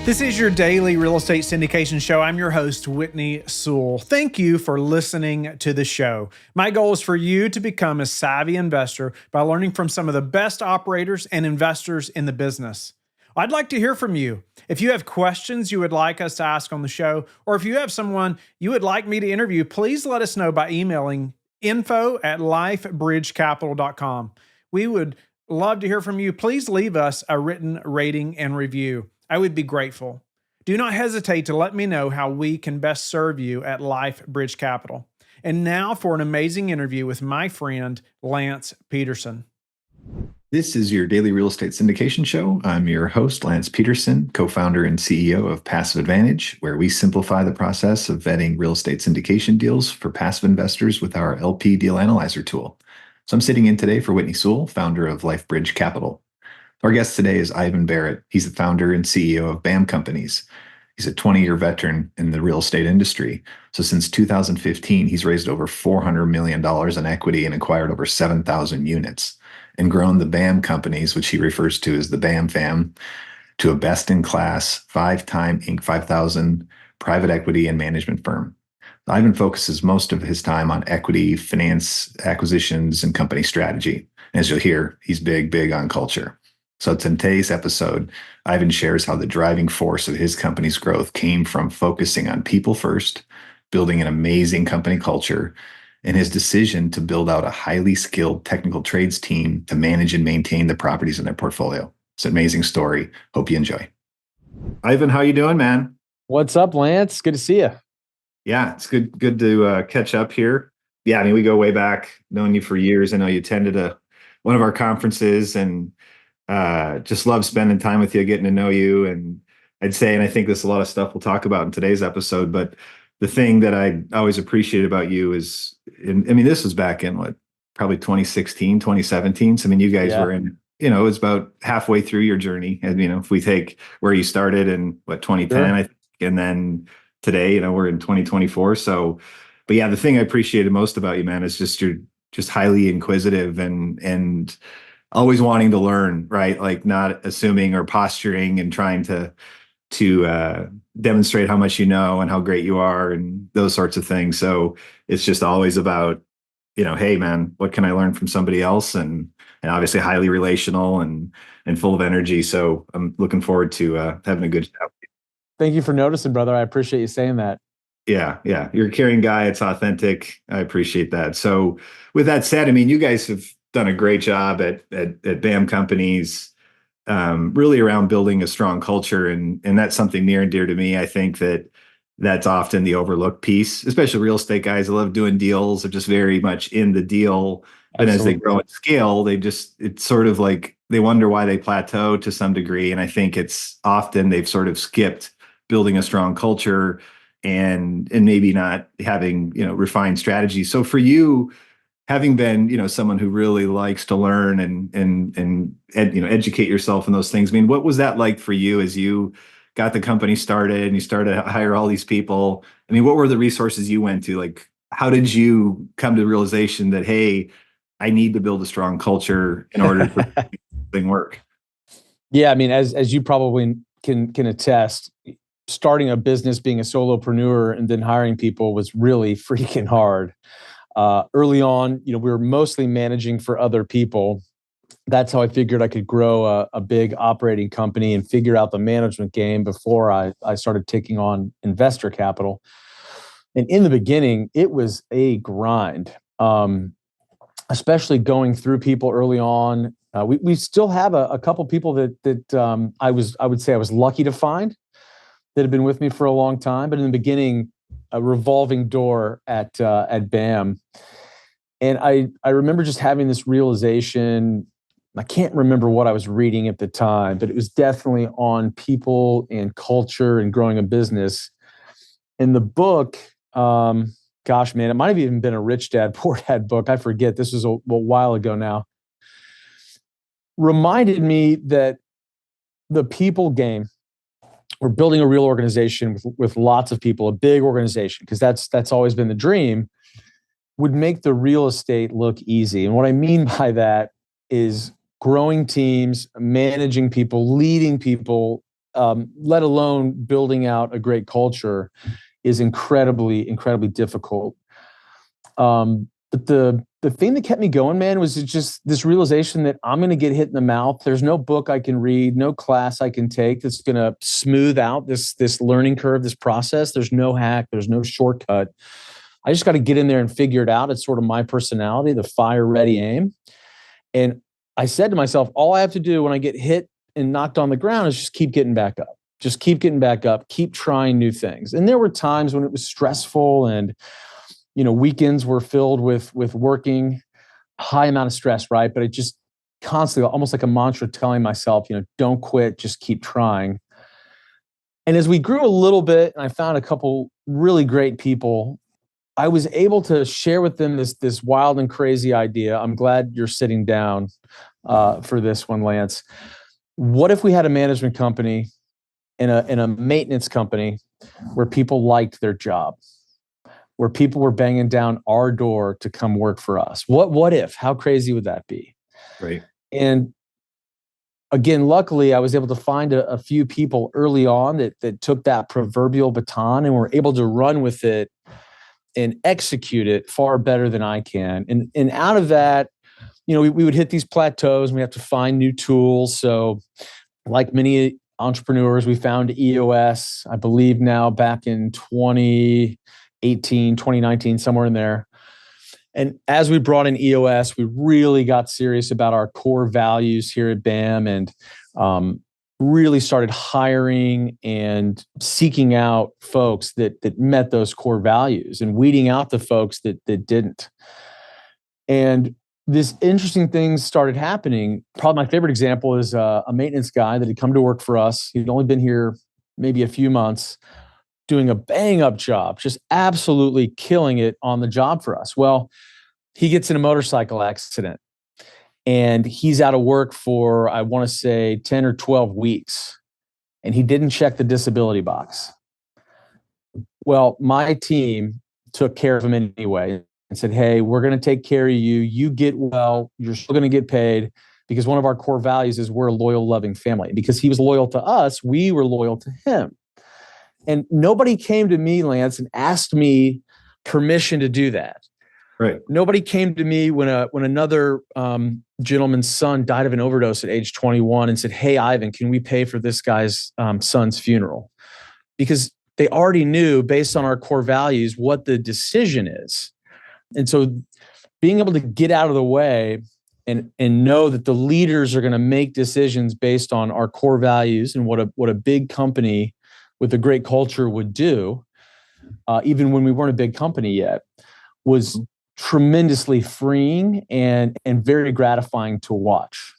This is your daily real estate syndication show. I'm your host, Whitney Sewell. Thank you for listening to the show. My goal is for you to become a savvy investor by learning from some of the best operators and investors in the business. I'd like to hear from you. If you have questions you would like us to ask on the show, or if you have someone you would like me to interview, please let us know by emailing info@lifebridgecapital.com. We would love to hear from you. Please leave us a written rating and review. I would be grateful. Do not hesitate to let me know how we can best serve you at Life Bridge Capital. And now for an amazing interview with my friend, Lance Peterson. This is your daily real estate syndication show. I'm your host, Lance Peterson, co-founder and CEO of Passive Advantage, where we simplify the process of vetting real estate syndication deals for passive investors with our LP Deal Analyzer tool. So I'm sitting in today for Whitney Sewell, founder of Life Bridge Capital. Our guest today is Ivan Barrett. He's the founder and CEO of BAM Companies. He's a 20-year veteran in the real estate industry. So since 2015, he's raised over $400 million in equity and acquired over 7,000 units and grown the BAM Companies, which he refers to as the BAM fam, to a best-in-class 5-time Inc. 5000 private equity and management firm. Ivan focuses most of his time on equity, finance, acquisitions, and company strategy. And as you'll hear, he's big on culture. So today's episode, Ivan shares how the driving force of his company's growth came from focusing on people first, building an amazing company culture, and his decision to build out a highly skilled technical trades team to manage and maintain the properties in their portfolio. It's an amazing story. Hope you enjoy. Ivan, how you doing, man? What's up, Lance? Good to see you. Yeah, it's good to catch up here. Yeah, I mean, we go way back, known you for years. I know you attended one of our conferences and just love spending time with you, getting to know you. And I'd say, and I think there's a lot of stuff we'll talk about in today's episode, but the thing that I always appreciate about you is, this was back in probably 2016, 2017. So, you guys were in, it was about halfway through your journey. And, if we take where you started in 2010, Sure. I think, and then today, we're in 2024. So, but yeah, the thing I appreciated most about you, man, is just you're just highly inquisitive and always wanting to learn, right? Like not assuming or posturing and trying to demonstrate how much you know and how great you are and those sorts of things. So it's just always about, hey man, what can I learn from somebody else? And obviously highly relational and full of energy. So I'm looking forward to having a good chat. Thank you for noticing, brother. I appreciate you saying that. Yeah. You're a caring guy. It's authentic. I appreciate that. So with that said, you guys have done a great job at BAM Companies, really around building a strong culture. And that's something near and dear to me. I think that's often the overlooked piece, especially real estate guys that love doing deals, are just very much in the deal. But as they grow and scale, it's sort of like they wonder why they plateau to some degree. And I think it's often they've sort of skipped building a strong culture and maybe not having, refined strategy. So for you, having been, someone who really likes to learn and educate yourself in those things. What was that like for you as you got the company started and you started to hire all these people? What were the resources you went to? Like, how did you come to the realization that, hey, I need to build a strong culture in order to make thing work? Yeah, as you probably can attest, starting a business, being a solopreneur, and then hiring people was really freaking hard. Early on, we were mostly managing for other people. That's how I figured I could grow a big operating company and figure out the management game before I started taking on investor capital. And in the beginning, it was a grind, especially going through people early on. We still have a couple people that I would say I was lucky to find that have been with me for a long time. But in the beginning, a revolving door at BAM. And I remember just having this realization. I can't remember what I was reading at the time, but it was definitely on people and culture and growing a business. In the book, gosh, man, it might have even been a Rich Dad, Poor Dad book. I forget. This was a while ago now. Reminded me that the people game, we're building a real organization with lots of people, a big organization, because that's always been the dream, would make the real estate look easy. And what I mean by that is growing teams, managing people, leading people let alone building out a great culture, is incredibly, incredibly difficult. But the thing that kept me going, man, was just this realization that I'm going to get hit in the mouth. There's no book I can read, no class I can take that's going to smooth out this learning curve, this process. There's no hack. There's no shortcut. I just got to get in there and figure it out. It's sort of my personality, the fire, ready, aim. And I said to myself, all I have to do when I get hit and knocked on the ground is just keep getting back up. Just keep getting back up, keep trying new things. And there were times when it was stressful and, weekends were filled with working, high amount of stress, right? But I just constantly, almost like a mantra, telling myself, don't quit, just keep trying. And as we grew a little bit and I found a couple really great people, I was able to share with them this wild and crazy idea. I'm glad you're sitting down for this one, Lance. What if we had a management company and a maintenance company where people liked their job, where people were banging down our door to come work for us? What if? How crazy would that be? Right. And again, luckily, I was able to find a few people early on that took that proverbial baton and were able to run with it and execute it far better than I can. And out of that, we would hit these plateaus and we have to find new tools. So like many entrepreneurs, we found EOS, I believe now back in 2018, 2019, somewhere in there. And as we brought in EOS, we really got serious about our core values here at BAM and really started hiring and seeking out folks that met those core values and weeding out the folks that didn't. And this interesting thing started happening. Probably my favorite example is a maintenance guy that had come to work for us. He'd only been here maybe a few months, doing a bang up job, just absolutely killing it on the job for us. Well, he gets in a motorcycle accident and he's out of work for, I want to say 10 or 12 weeks. And he didn't check the disability box. Well, my team took care of him anyway and said, hey, we're going to take care of you. You get well, you're still going to get paid, because one of our core values is we're a loyal, loving family. Because he was loyal to us, we were loyal to him. And nobody came to me, Lance, and asked me permission to do that. Right. Nobody came to me when another gentleman's son died of an overdose at age 21 and said, hey, Ivan, can we pay for this guy's son's funeral? Because they already knew, based on our core values, what the decision is. And so being able to get out of the way and know that the leaders are going to make decisions based on our core values and what a big company with a great culture would do, even when we weren't a big company yet, was tremendously freeing and very gratifying to watch.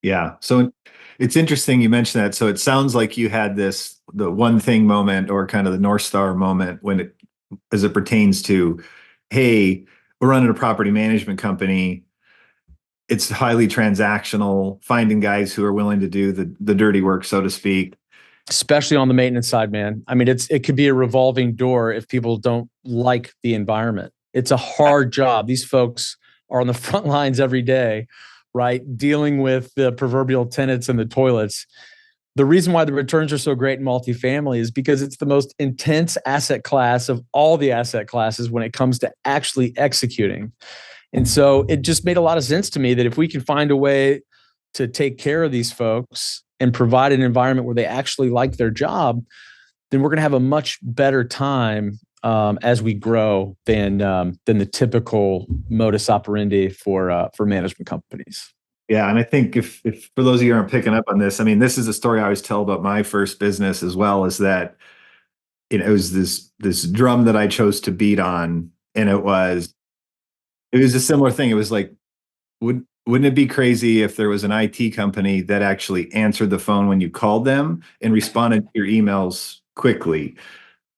Yeah. So it's interesting you mentioned that. So it sounds like you had the one thing moment, or kind of the North Star moment, as it pertains to, hey, we're running a property management company. It's highly transactional, finding guys who are willing to do the dirty work, so to speak. Especially on the maintenance side, man. I mean, it could be a revolving door if people don't like the environment. It's a hard job. These folks are on the front lines every day, right? Dealing with the proverbial tenants and the toilets. The reason why the returns are so great in multifamily is because it's the most intense asset class of all the asset classes when it comes to actually executing. And so it just made a lot of sense to me that if we can find a way to take care of these folks and provide an environment where they actually like their job, then we're going to have a much better time as we grow than the typical modus operandi for management companies. Yeah, and I think if for those of you who aren't picking up on this, I mean, this is a story I always tell about my first business as well, is that it was this drum that I chose to beat on, and it was a similar thing. It was like, wouldn't it be crazy if there was an IT company that actually answered the phone when you called them and responded to your emails quickly,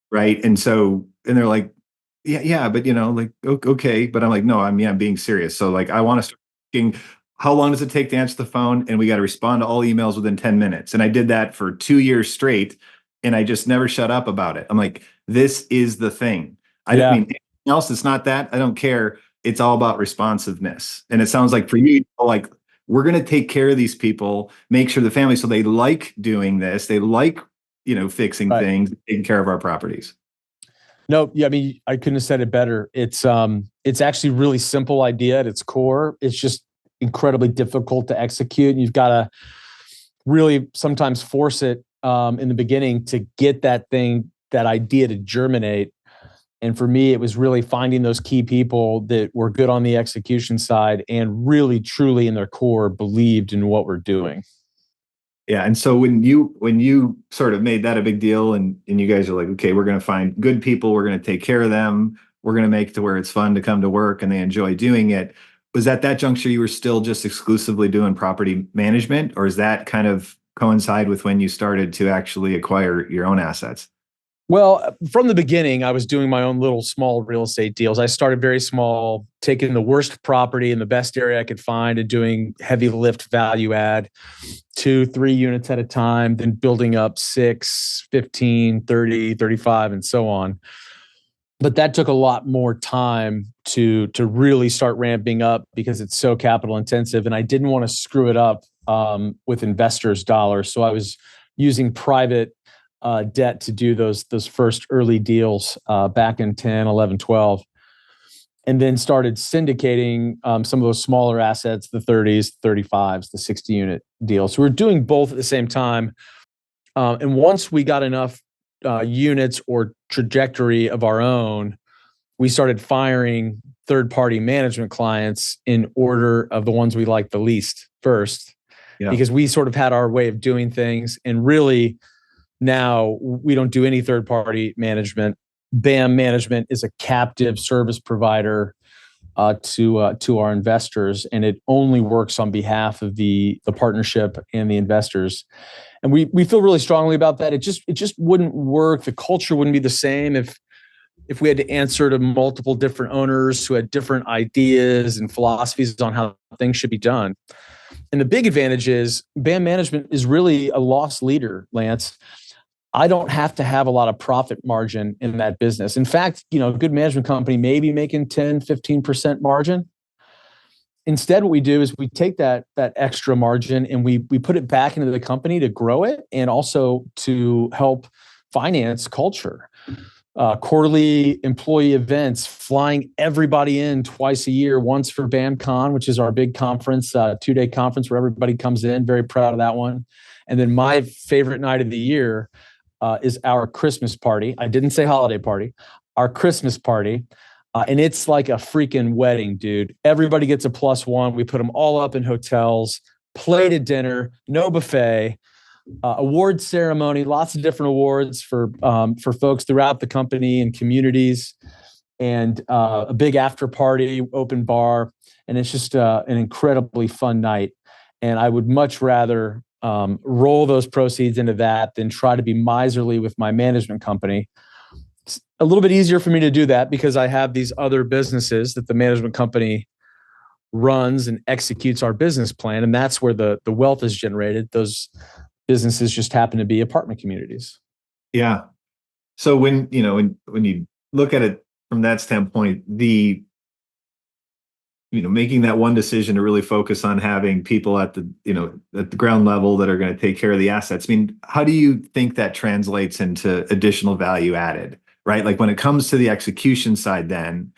right? And they're like, yeah, but like, okay, but I'm like, no, I'm being serious. So like, I want to start thinking, how long does it take to answer the phone? And we got to respond to all emails within 10 minutes. And I did that for 2 years straight, and I just never shut up about it. I'm like, this is the thing. I don't mean anything else. It's not that. I don't care. It's all about responsiveness. And it sounds like for you, like, we're going to take care of these people, make sure the family, so they like doing this. They like, fixing things, taking care of our properties. No, yeah, I mean, I couldn't have said it better. It's actually really simple idea at its core. It's just incredibly difficult to execute. And you've got to really sometimes force it in the beginning to get that idea to germinate. And for me, it was really finding those key people that were good on the execution side and really, truly in their core believed in what we're doing. Yeah. And so when you sort of made that a big deal and you guys are like, okay, we're going to find good people, we're going to take care of them, we're going to make it to where it's fun to come to work and they enjoy doing it. Was at that juncture you were still just exclusively doing property management, or is that kind of coincide with when you started to actually acquire your own assets? Well, from the beginning, I was doing my own little small real estate deals. I started very small, taking the worst property in the best area I could find and doing heavy lift value add, 2-3 units at a time, then building up 6, 15, 30, 35, and so on. But that took a lot more time to really start ramping up because it's so capital intensive. And I didn't want to screw it up with investors' dollars. So I was using private debt to do those first early deals back in 10, 11, 12, and then started syndicating some of those smaller assets, the 30s, 35s, the 60 unit deals. So we're doing both at the same time. And once we got enough units or trajectory of our own, we started firing third-party management clients in order of the ones we liked the least first, because we sort of had our way of doing things. And really, now we don't do any third-party management. BAM Management is a captive service provider to our investors, and it only works on behalf of the partnership and the investors. And we feel really strongly about that. It just wouldn't work. The culture wouldn't be the same if we had to answer to multiple different owners who had different ideas and philosophies on how things should be done. And the big advantage is BAM Management is really a loss leader, Lance. I don't have to have a lot of profit margin in that business. In fact, a good management company may be making 10, 15% margin. Instead, what we do is we take that extra margin and we put it back into the company to grow it and also to help finance culture. Quarterly employee events, flying everybody in twice a year, once for BAMCon, which is our big conference, 2-day conference where everybody comes in. Very proud of that one. And then my favorite night of the year is our Christmas party. I didn't say holiday party, our Christmas party. And it's like a freaking wedding, dude. Everybody gets a +1. We put them all up in hotels, plated dinner, no buffet, award ceremony, lots of different awards for folks throughout the company and communities, and a big after party, open bar. And it's just an incredibly fun night. And I would much rather roll those proceeds into that than try to be miserly with my management company. It's a little bit easier for me to do that because I have these other businesses that the management company runs and executes our business plan. And that's where the wealth is generated. Those businesses just happen to be apartment communities. Yeah. So when you look at it from that standpoint, making that one decision to really focus on having people at the ground level that are going to take care of the assets. I mean, how do you think that translates into additional value added, right? Like when it comes to the execution side, then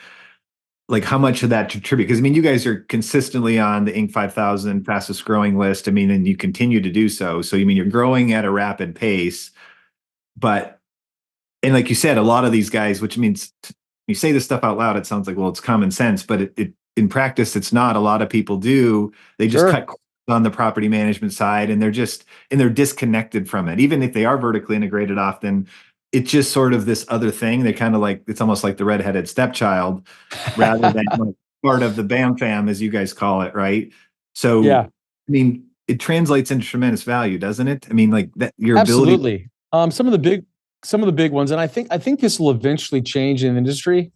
like how much of that contribute? Because I mean, you guys are consistently on the Inc. 5000 fastest growing list. I mean, and you continue to do so. So, you're growing at a rapid pace, and like you said, a lot of these guys, which means you say this stuff out loud, it sounds like, well, it's common sense, but it in practice, it's not. A lot of people do. They just cut corners on the property management side, and they're disconnected from it. Even if they are vertically integrated, often it's just sort of this other thing. They kind of like, it's almost like the redheaded stepchild rather than like part of the BAM fam, as you guys call it, right? So, yeah. I mean, it translates into tremendous value, doesn't it? I mean, like that, your absolutely. ability. Some of the big ones, and I think this will eventually change in the industry,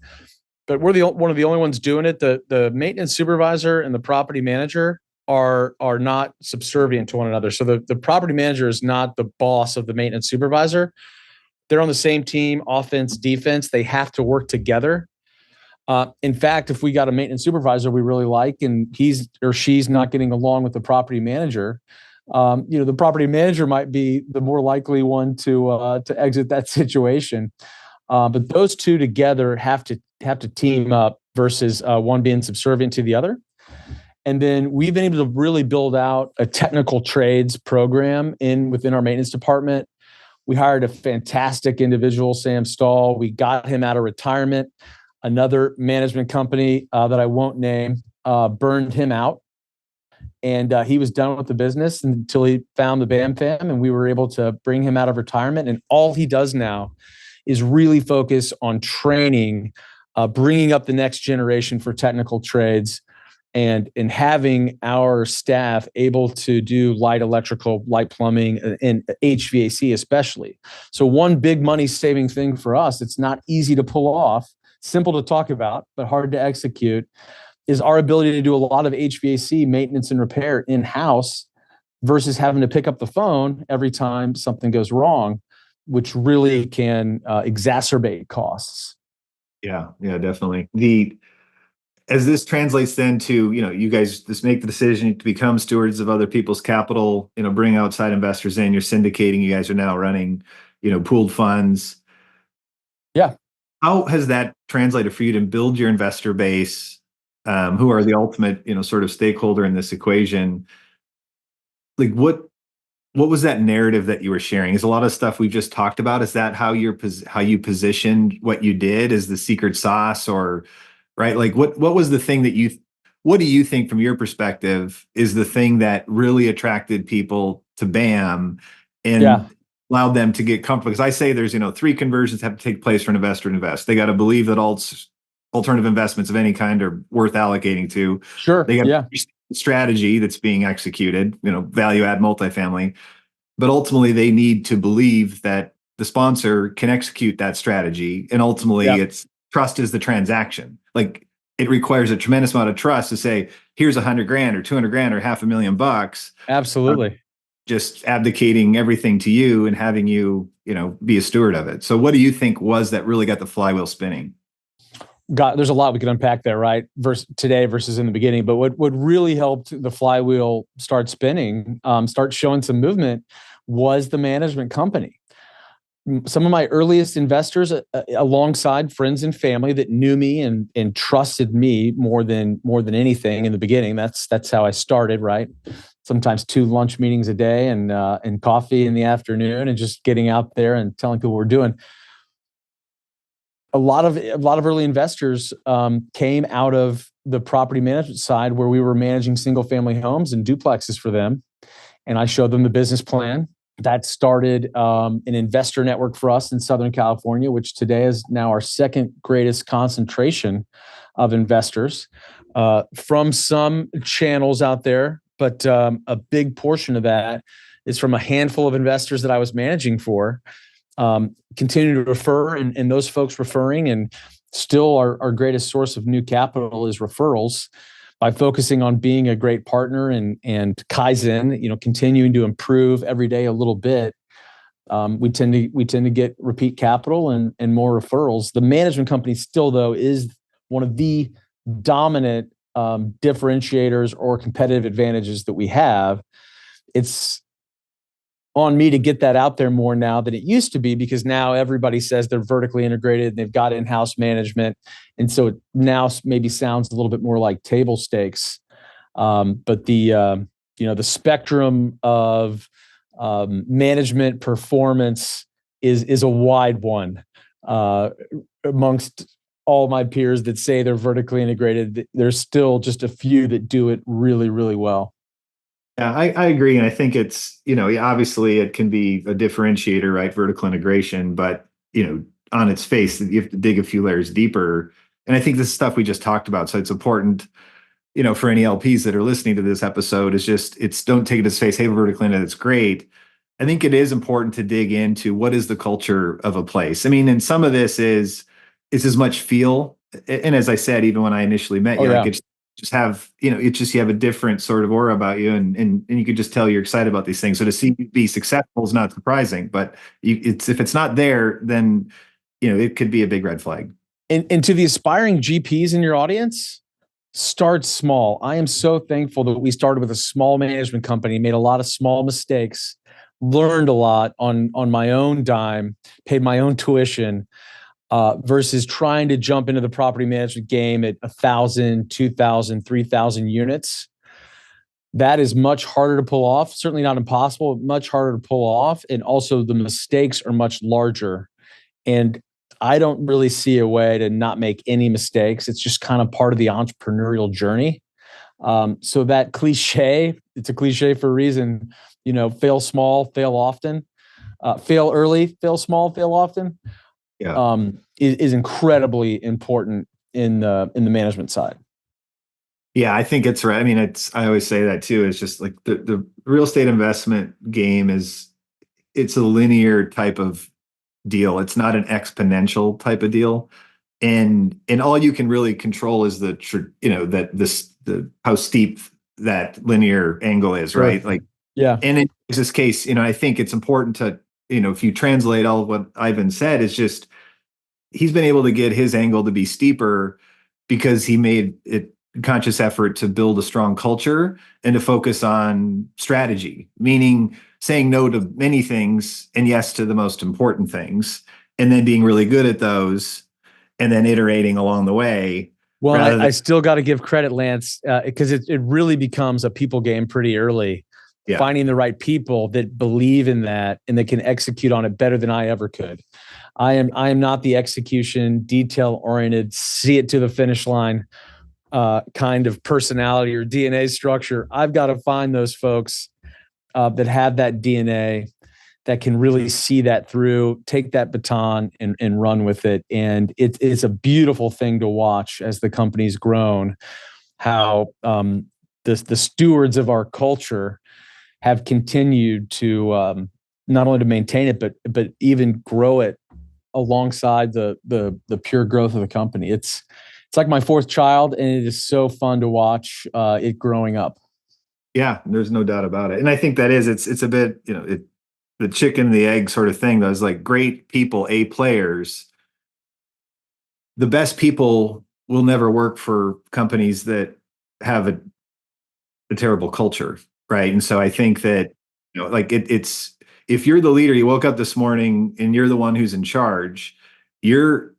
but we're one of the only ones doing it. The maintenance supervisor and the property manager are not subservient to one another. So the property manager is not the boss of the maintenance supervisor. They're on the same team, offense, defense. They have to work together. In fact, if we got a maintenance supervisor we really like and he's or she's not getting along with the property manager, the property manager might be the more likely one to exit that situation. But those two together have to team up versus one being subservient to the other. And then we've been able to really build out a technical trades program within our maintenance department. We hired a fantastic individual, Sam Stahl. We got him out of retirement. Another management company that I won't name burned him out. And he was done with the business until he found the BAM fam, and we were able to bring him out of retirement. And all he does now is really focus on training, bringing up the next generation for technical trades, and having our staff able to do light electrical, light plumbing, and HVAC especially. So one big money saving thing for us, it's not easy to pull off, simple to talk about, but hard to execute, is our ability to do a lot of HVAC maintenance and repair in-house versus having to pick up the phone every time something goes wrong, which really can exacerbate costs. Yeah, definitely. As this translates then to, you guys just make the decision to become stewards of other people's capital, bring outside investors in, you're syndicating, you guys are now running, pooled funds. Yeah. How has that translated for you to build your investor base, who are the ultimate, sort of stakeholder in this equation? Like what was that narrative that you were sharing? Is a lot of stuff we just talked about, is that how you positioned what you did as the secret sauce, or right? Like what was the thing that what do you think from your perspective is the thing that really attracted people to BAM and allowed them to get comfortable? Because I say there's, 3 conversions have to take place for an investor to invest. They got to believe that alternative investments of any kind are worth allocating to. Sure. They got strategy that's being executed, value add multifamily, but ultimately they need to believe that the sponsor can execute that strategy. And ultimately it's trust is the transaction. Like it requires a tremendous amount of trust to say, here's $100,000 or $200,000 or $500,000. Absolutely. Just abdicating everything to you and having you, be a steward of it. So what do you think was that really got the flywheel spinning? There's a lot we could unpack there, right? Today versus in the beginning. But what really helped the flywheel start spinning, start showing some movement, was the management company. Some of my earliest investors, alongside friends and family that knew me and trusted me more than anything in the beginning. That's how I started, right? Sometimes 2 lunch meetings a day and coffee in the afternoon, and just getting out there and telling people what we're doing. A lot of early investors came out of the property management side, where we were managing single family homes and duplexes for them, and I showed them the business plan. That started an investor network for us in Southern California, which today is now our second greatest concentration of investors from some channels out there. But a big portion of that is from a handful of investors that I was managing for. Continue to refer, and those folks referring, and still our greatest source of new capital is referrals. By focusing on being a great partner and Kaizen, continuing to improve every day a little bit, we tend to get repeat capital and more referrals. The management company still, though, is one of the dominant differentiators or competitive advantages that we have. It's on me to get that out there more now than it used to be, because now everybody says they're vertically integrated and they've got in-house management. And so it now maybe sounds a little bit more like table stakes. But the spectrum of management performance is a wide one. Amongst all my peers that say they're vertically integrated, there's still just a few that do it really, really well. Yeah, I agree. And I think it's, obviously it can be a differentiator, right? Vertical integration, but, on its face, you have to dig a few layers deeper. And I think this stuff we just talked about. So it's important, for any LPs that are listening to this episode, don't take it as face, hey, vertical integrated, it's great. I think it is important to dig into what is the culture of a place. I mean, and some of this is as much feel. And as I said, even when I initially met you, like it's just have, it's just, you have a different sort of aura about you, and you could just tell you're excited about these things. So to see you be successful is not surprising, but if it's not there, then, it could be a big red flag. And to the aspiring GPs in your audience, start small. I am so thankful that we started with a small management company, made a lot of small mistakes, learned a lot on my own dime, paid my own tuition, versus trying to jump into the property management game at 1,000, 2,000, 3,000 units. That is much harder to pull off. Certainly not impossible, but much harder to pull off. And also the mistakes are much larger. And I don't really see a way to not make any mistakes. It's just kind of part of the entrepreneurial journey. So that cliche, it's a cliche for a reason, fail small, fail often, fail early, fail small, fail often, is incredibly important in the management side. Yeah, I think it's right. I mean, I always say that too. It's just like the real estate investment game it's a linear type of deal. It's not an exponential type of deal. And all you can really control is the how steep that linear angle is, right? Sure. Yeah. And in this case, I think it's important to, if you translate all of what Ivan said, it's just he's been able to get his angle to be steeper because he made it conscious effort to build a strong culture and to focus on strategy, meaning saying no to many things and yes to the most important things, and then being really good at those and then iterating along the way. Well, I still got to give credit, Lance, because it really becomes a people game pretty early. Yeah. Finding the right people that believe in that and that can execute on it better than I ever could. I am not the execution, detail-oriented, see it to the finish line kind of personality or DNA structure. I've got to find those folks that have that DNA, that can really see that through, take that baton and run with it. And it's a beautiful thing to watch as the company's grown, how the stewards of our culture have continued to not only to maintain it, but even grow it alongside the pure growth of the company. It's like my fourth child, and it is so fun to watch it growing up. Yeah, there's no doubt about it. And I think that it's a bit, the chicken and the egg sort of thing. Those like great people, A players. The best people will never work for companies that have a terrible culture, right? And so I think that, it's if you're the leader, you woke up this morning and you're the one who's in charge, you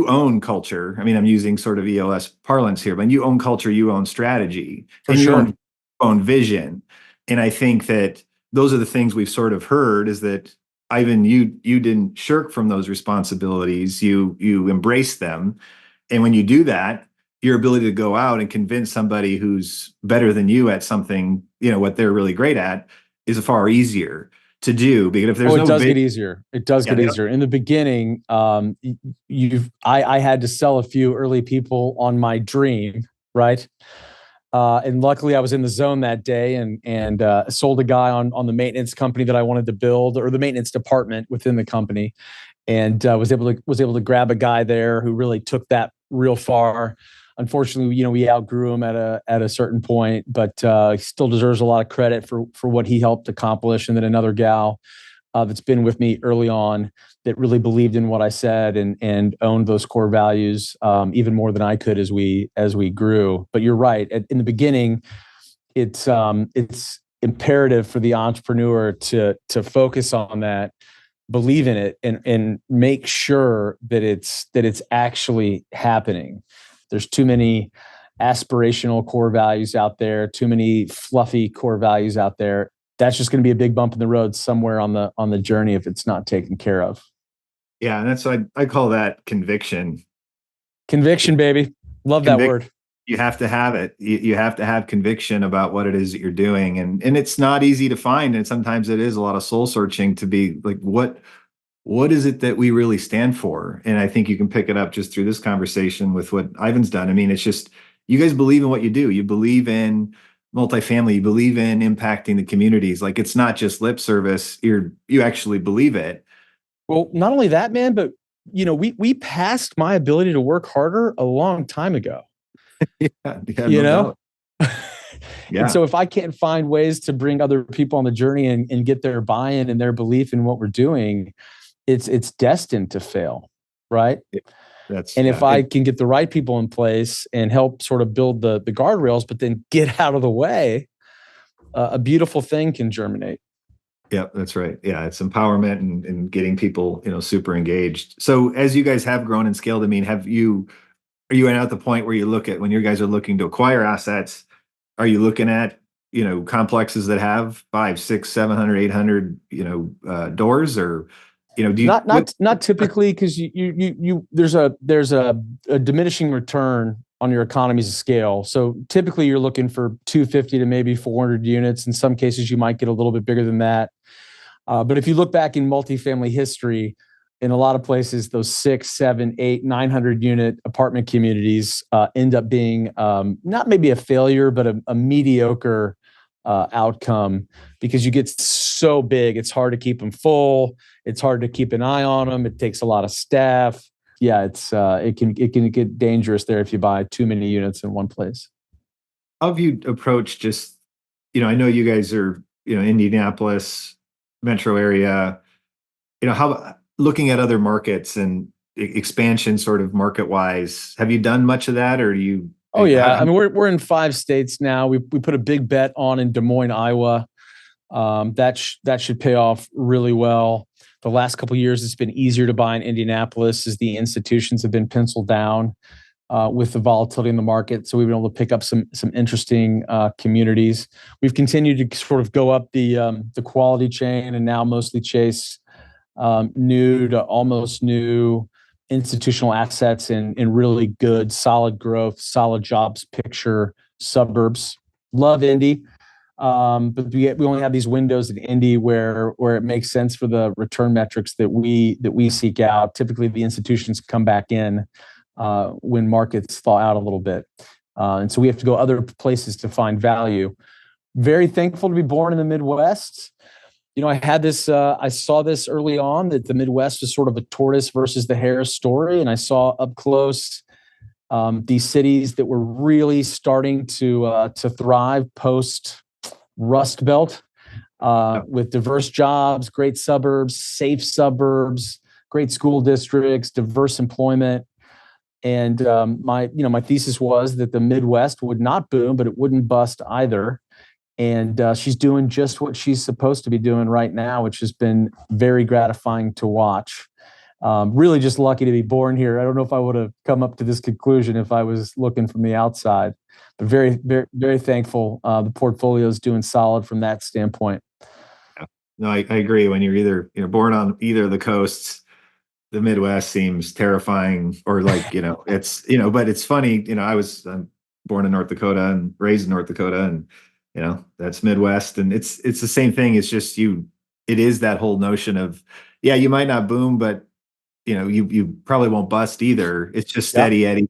own culture. I mean, I'm using sort of EOS parlance here, but you own culture, you own strategy, and sure. You own vision. And I think that those are the things we've sort of heard is that, Ivan, you didn't shirk from those responsibilities. You embrace them. And when you do that, your ability to go out and convince somebody who's better than you at something, what they're really great at, is far easier to do. Because if there's it does get easier. It does get easier. In the beginning, I had to sell a few early people on my dream, right? And luckily I was in the zone that day and sold a guy on the maintenance company that I wanted to build, or the maintenance department within the company. And was able to grab a guy there who really took that real far. Unfortunately, we outgrew him at a certain point, but he still deserves a lot of credit for what he helped accomplish. And then another gal that's been with me early on that really believed in what I said and owned those core values even more than I could as we grew. But you're right. In the beginning, it's imperative for the entrepreneur to focus on that, believe in it, and make sure that it's actually happening. There's too many aspirational core values out there, too many fluffy core values out there. That's just going to be a big bump in the road somewhere on the journey if it's not taken care of. Yeah, and that's I call that conviction. Conviction, baby. Love that word. You have to have it. You have to have conviction about what it is that you're doing, and it's not easy to find. And sometimes it is a lot of soul searching to be like, what is it that we really stand for? And I think you can pick it up just through this conversation with what Ivan's done. I mean, it's just, you guys believe in what you do. You believe in multifamily, you believe in impacting the communities. Like, it's not just lip service. You actually believe it. Well, not only that, man, but we passed my ability to work harder a long time ago. Yeah. And so if I can't find ways to bring other people on the journey and get their buy-in and their belief in what we're doing, it's destined to fail, right? And if I can get the right people in place and help sort of build the guardrails, but then get out of the way, a beautiful thing can germinate. Yeah, that's right. Yeah, it's empowerment and getting people, super engaged. So as you guys have grown and scaled, I mean, are you at the point where you look at, when you guys are looking to acquire assets, are you looking at, complexes that have 500, 600, 700, 800, doors, or, do you not typically, because there's a diminishing return on your economies of scale. So typically you're looking for 250 to maybe 400 units. In some cases, you might get a little bit bigger than that. But if you look back in multifamily history, in a lot of places, those 6, 7, 8, 900 unit apartment communities end up being not maybe a failure, but a mediocre outcome, because you get so big, it's hard to keep them full. It's hard to keep an eye on them. It takes a lot of staff. Yeah, it can get dangerous there if you buy too many units in one place. How have you approached just, I know you guys are, Indianapolis metro area, how looking at other markets and expansion sort of market wise, have you done much of that, or do you? Oh yeah, I mean we're in 5 states now. We put a big bet on in Des Moines, Iowa. That should pay off really well. The last couple of years, it's been easier to buy in Indianapolis as the institutions have been penciled down with the volatility in the market. So we've been able to pick up some interesting communities. We've continued to sort of go up the quality chain and now mostly chase new to almost new institutional assets in really good, solid growth, solid jobs picture suburbs. Love Indy. But we only have these windows in Indy where it makes sense for the return metrics that we seek out. Typically, the institutions come back in when markets thaw out a little bit, and so we have to go other places to find value. Very thankful to be born in the Midwest. I had this. I saw this early on, that the Midwest was sort of a tortoise versus the hare story, and I saw up close these cities that were really starting to thrive post Rust Belt, with diverse jobs, great suburbs, safe suburbs, great school districts, diverse employment. And my thesis was that the Midwest would not boom, but it wouldn't bust either. And she's doing just what she's supposed to be doing right now, which has been very gratifying to watch. Really just lucky to be born here. I don't know if I would have come up to this conclusion if I was looking from the outside, but very, very, very thankful. The portfolio is doing solid from that standpoint. No, I agree. When you're either born on either of the coasts, the Midwest seems terrifying, or like it's but it's funny. I'm born in North Dakota and raised in North Dakota, and that's Midwest, and it's the same thing. It's just it is that whole notion of, yeah, you might not boom, but you probably won't bust either. It's just steady Eddie.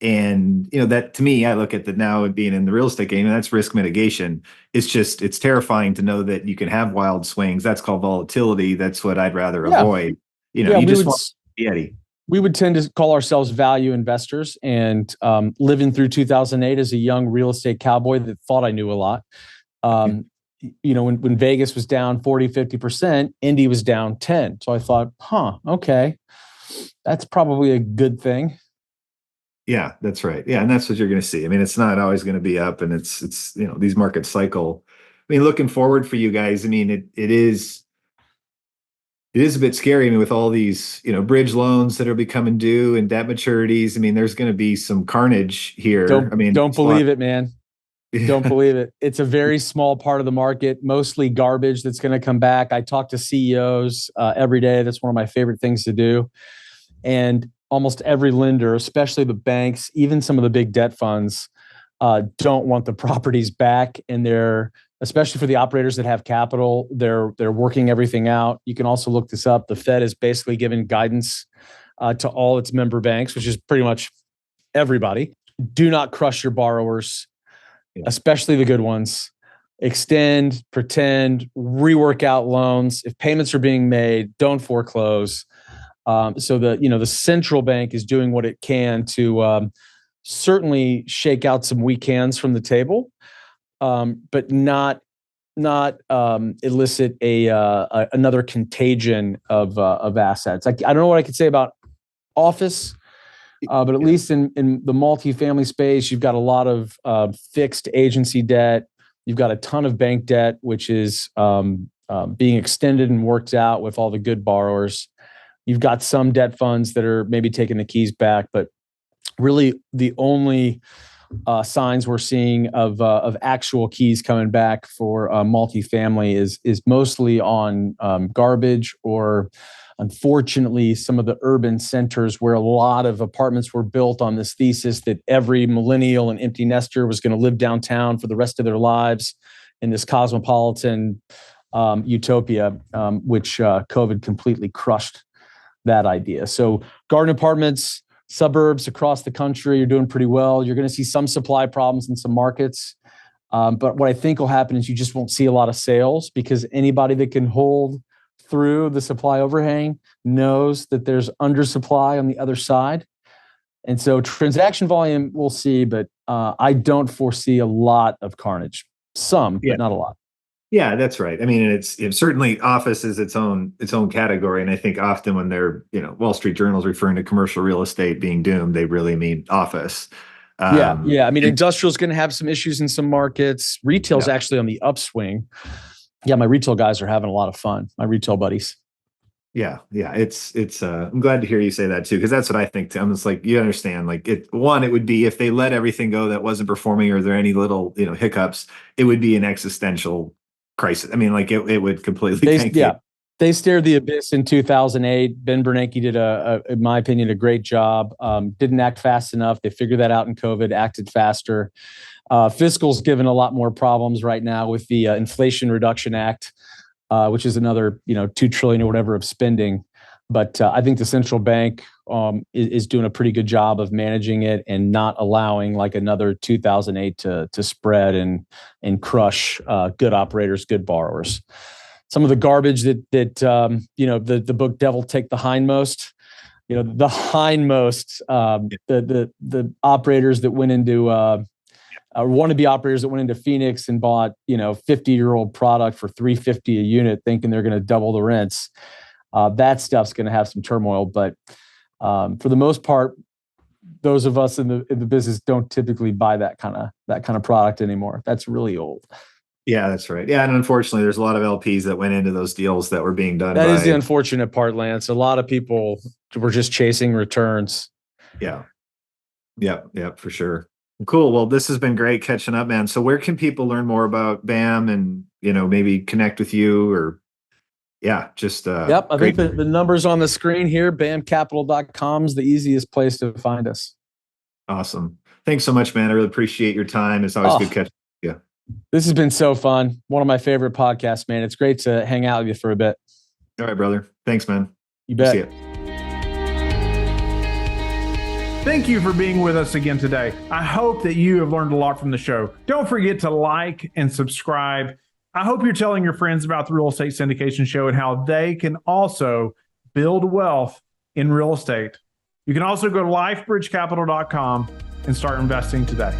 And that, to me, I look at that now, being in the real estate game, and that's risk mitigation. It's terrifying to know that you can have wild swings. That's called volatility. That's what I'd rather avoid. You just want Eddie. We would tend to call ourselves value investors, and living through 2008 as a young real estate cowboy that thought I knew a lot. When Vegas was down 40, 50%, Indy was down 10. So I thought, okay, that's probably a good thing. Yeah, that's right. Yeah, and that's what you're going to see. I mean, it's not always going to be up, and it's these markets cycle. I mean, looking forward for you guys, I mean, it is a bit scary. I mean, with all these, bridge loans that are becoming due and debt maturities, I mean, there's going to be some carnage here. Don't believe it, man. Don't believe it. It's a very small part of the market, mostly garbage that's going to come back. I talk to CEOs every day. That's one of my favorite things to do. And almost every lender, especially the banks, even some of the big debt funds, don't want the properties back. And especially for the operators that have capital, they're working everything out. You can also look this up. The Fed has basically given guidance to all its member banks, which is pretty much everybody. Do not crush your borrowers, especially the good ones. Extend, pretend, rework out loans. If payments are being made, don't foreclose. So the central bank is doing what it can to certainly shake out some weak hands from the table, but not elicit another contagion of assets. I don't know what I could say about office. But at least in the multifamily space, you've got a lot of fixed agency debt. You've got a ton of bank debt, which is being extended and worked out with all the good borrowers. You've got some debt funds that are maybe taking the keys back, but really the only signs we're seeing of actual keys coming back for multifamily is mostly on garbage, or unfortunately some of the urban centers where a lot of apartments were built on this thesis that every millennial and empty nester was going to live downtown for the rest of their lives in this cosmopolitan utopia, which COVID completely crushed that idea. So garden apartments, suburbs across the country, you're doing pretty well. You're going to see some supply problems in some markets. But what I think will happen is you just won't see a lot of sales, because anybody that can hold through the supply overhang knows that there's undersupply on the other side. And so transaction volume we'll see, but I don't foresee a lot of carnage. Some, but not a lot. Yeah, that's right. I mean, it's certainly office is its own category, and I think often when they're Wall Street Journal is referring to commercial real estate being doomed, they really mean office. Yeah. I mean, industrial is going to have some issues in some markets. Retail's actually on the upswing. Yeah, my retail guys are having a lot of fun. My retail buddies. Yeah. It's I'm glad to hear you say that too, because that's what I think too. I'm just like, you understand, like it would be if they let everything go that wasn't performing, or there any little hiccups, it would be an existential crisis. I mean, like it would completely tank. They stared the abyss in 2008. Ben Bernanke did in my opinion, a great job. Didn't act fast enough. They figured that out in COVID, acted faster. Fiscal's given a lot more problems right now with the Inflation Reduction Act, which is another $2 trillion or whatever of spending. But I think the central bank is doing a pretty good job of managing it and not allowing like another 2008 to spread and crush good operators, good borrowers. Some of the garbage that the book Devil Take the Hindmost, the hindmost, the operators that went into wannabe operators that went into Phoenix and bought 50-year-old product for $350 a unit, thinking they're going to double the rents. That stuff's going to have some turmoil, but for the most part, those of us in the business don't typically buy that kind of product anymore. That's really old. Yeah, that's right. Yeah, and unfortunately, there's a lot of LPs that went into those deals that were being done. That is the unfortunate part, Lance. A lot of people were just chasing returns. Yeah, for sure. Cool. Well, this has been great catching up, man. So where can people learn more about BAM and maybe connect with you, or I think the numbers on the screen here. BAMcapital.com is the easiest place to find us. Awesome. Thanks so much, man. I really appreciate your time. It's always good catching you. This has been so fun. One of my favorite podcasts, man. It's great to hang out with you for a bit. All right, brother. Thanks, man. You bet. See ya. Thank you for being with us again today. I hope that you have learned a lot from the show. Don't forget to like and subscribe. I hope you're telling your friends about the Real Estate Syndication Show and how they can also build wealth in real estate. You can also go to lifebridgecapital.com and start investing today.